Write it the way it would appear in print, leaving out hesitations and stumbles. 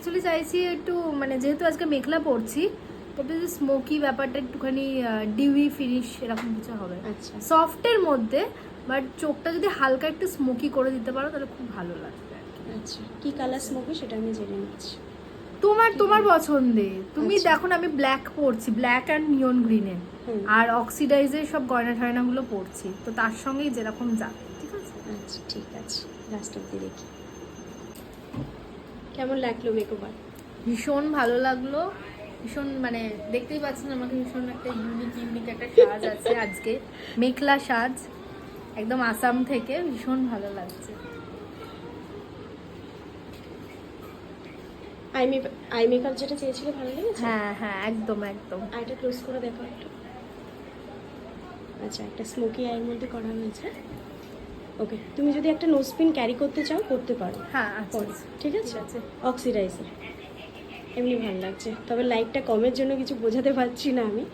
Actually চাইছি একটু মানে যেহেতু আজকে মেঘলা পড়ছি তো একটু স্মোকি ব্যাপারটা একটুখানি ডিউই ফিনিশ এরকম কিছু হবে। আচ্ছা সফটের মধ্যে বাট চোখটা যদি হালকা একটু স্মোকি করে দিতে পারো তাহলে খুব ভালো লাগবে আর কি। আচ্ছা, কি কালার স্মোকি সেটা আমি জেনে নিচ্ছি। তোমার পছন্দে তুমি আচ্ছা। দেখো না আমি ব্ল্যাক পরছি, ব্ল্যাক অ্যান্ড নিয়ন গ্রিনে, হুম। আর অক্সিডাইজের সব গয়না ঠয়নাগুলো পরছি, তো তার সঙ্গেই যেরকম যাবে। ঠিক আছে, আচ্ছা ঠিক আছে, লাস্ট অব্দি দেখি কেমন লাগলো মেকওভার। ভীষণ ভালো লাগলো, ভীষণ মানে দেখতেই পাচ্ছেন আমাকে ভীষণ একটা ইউনিক একটা সাজ আছে আজকে, মেঘলা সাজ একদম আসাম থেকে, ভীষণ ভালো লাগছে। আই মেকআপ যেটা চেয়েছিলে ভালো লেগেছে? হ্যাঁ হ্যাঁ একদম একদম। আইটা ক্লোজ করে দেখো একটু। আচ্ছা, একটা স্মোকি আইয়ের মধ্যে করা হয়েছে। ওকে, তুমি যদি একটা নোজ পিন ক্যারি করতে চাও করতে পারো। হ্যাঁ আচ্ছা পরে, আচ্ছা, ঠিক আছে। ঠিক আছে। অক্সিডাইজার এমনি ভালো লাগছে, তবে লাইটটা কমের জন্য কিছু বোঝাতে পারছি না আমি।